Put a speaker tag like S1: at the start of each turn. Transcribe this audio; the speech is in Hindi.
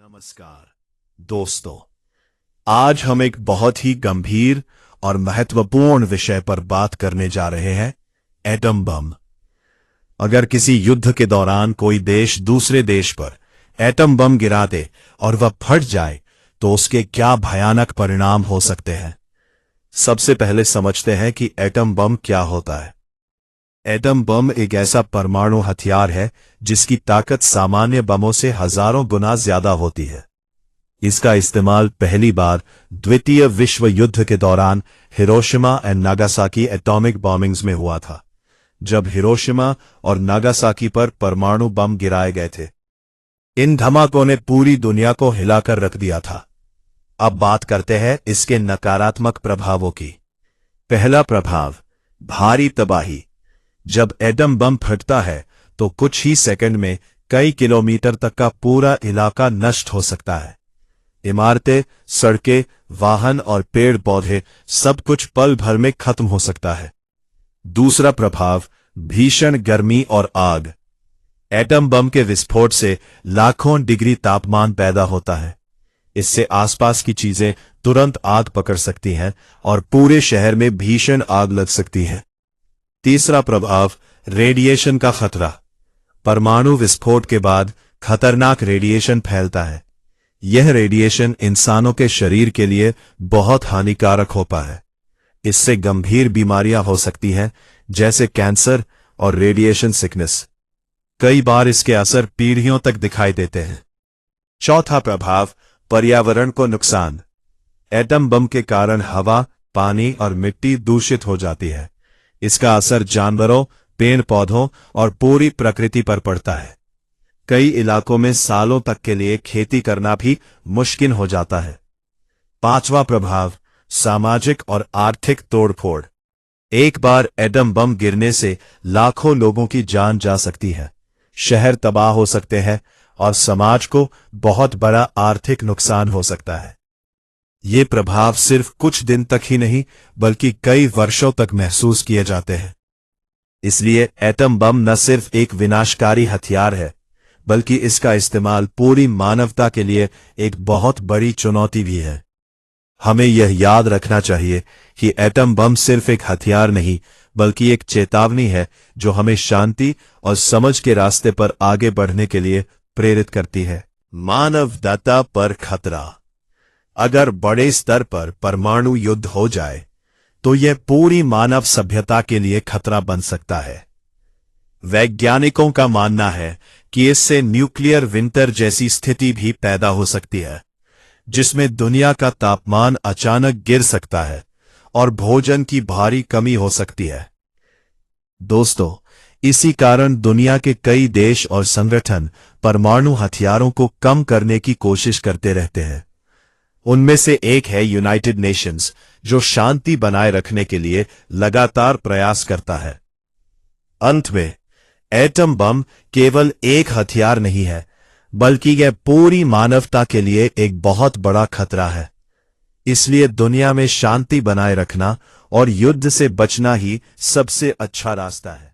S1: नमस्कार दोस्तों, आज हम एक बहुत ही गंभीर और महत्वपूर्ण विषय पर बात करने जा रहे हैं, एटम बम। अगर किसी युद्ध के दौरान कोई देश दूसरे देश पर एटम बम गिरा दे और वह फट जाए तो उसके क्या भयानक परिणाम हो सकते हैं। सबसे पहले समझते हैं कि एटम बम क्या होता है। एटम बम एक ऐसा परमाणु हथियार है जिसकी ताकत सामान्य बमों से हजारों गुना ज्यादा होती है। इसका इस्तेमाल पहली बार द्वितीय विश्व युद्ध के दौरान Hiroshima and Nagasaki atomic bombings में हुआ था, जब हिरोशिमा और नागासाकी पर परमाणु बम गिराए गए थे। इन धमाकों ने पूरी दुनिया को हिलाकर रख दिया था। अब बात करते हैं इसके नकारात्मक प्रभावों की। पहला प्रभाव, भारी तबाही। जब एटम बम फटता है तो कुछ ही सेकंड में कई किलोमीटर तक का पूरा इलाका नष्ट हो सकता है। इमारतें, सड़कें, वाहन और पेड़ पौधे सब कुछ पल भर में खत्म हो सकता है। दूसरा प्रभाव, भीषण गर्मी और आग। एटम बम के विस्फोट से लाखों डिग्री तापमान पैदा होता है। इससे आसपास की चीजें तुरंत आग पकड़ सकती हैं और पूरे शहर में भीषण आग लग सकती है। तीसरा प्रभाव, रेडिएशन का खतरा। परमाणु विस्फोट के बाद खतरनाक रेडिएशन फैलता है। यह रेडिएशन इंसानों के शरीर के लिए बहुत हानिकारक होता है। इससे गंभीर बीमारियां हो सकती हैं, जैसे कैंसर और रेडिएशन सिकनेस। कई बार इसके असर पीढ़ियों तक दिखाई देते हैं। चौथा प्रभाव, पर्यावरण को नुकसान। एटम बम के कारण हवा, पानी और मिट्टी दूषित हो जाती है। इसका असर जानवरों, पेड़ पौधों और पूरी प्रकृति पर पड़ता है। कई इलाकों में सालों तक के लिए खेती करना भी मुश्किल हो जाता है। पांचवा प्रभाव, सामाजिक और आर्थिक तोड़फोड़। एक बार एटम बम गिरने से लाखों लोगों की जान जा सकती है, शहर तबाह हो सकते हैं और समाज को बहुत बड़ा आर्थिक नुकसान हो सकता है। ये प्रभाव सिर्फ कुछ दिन तक ही नहीं बल्कि कई वर्षों तक महसूस किए जाते हैं। इसलिए एटम बम न सिर्फ एक विनाशकारी हथियार है, बल्कि इसका इस्तेमाल पूरी मानवता के लिए एक बहुत बड़ी चुनौती भी है। हमें यह याद रखना चाहिए कि एटम बम सिर्फ एक हथियार नहीं बल्कि एक चेतावनी है जो हमें शांति और समझ के रास्ते पर आगे बढ़ने के लिए प्रेरित करती है। मानवता पर खतरा। अगर बड़े स्तर पर परमाणु युद्ध हो जाए तो यह पूरी मानव सभ्यता के लिए खतरा बन सकता है। वैज्ञानिकों का मानना है कि इससे न्यूक्लियर विंटर जैसी स्थिति भी पैदा हो सकती है, जिसमें दुनिया का तापमान अचानक गिर सकता है और भोजन की भारी कमी हो सकती है। दोस्तों, इसी कारण दुनिया के कई देश और संगठन परमाणु हथियारों को कम करने की कोशिश करते रहते हैं। उनमें से एक है यूनाइटेड नेशंस, जो शांति बनाए रखने के लिए लगातार प्रयास करता है। अंत में, एटम बम केवल एक हथियार नहीं है, बल्कि यह पूरी मानवता के लिए एक बहुत बड़ा खतरा है। इसलिए दुनिया में शांति बनाए रखना और युद्ध से बचना ही सबसे अच्छा रास्ता है।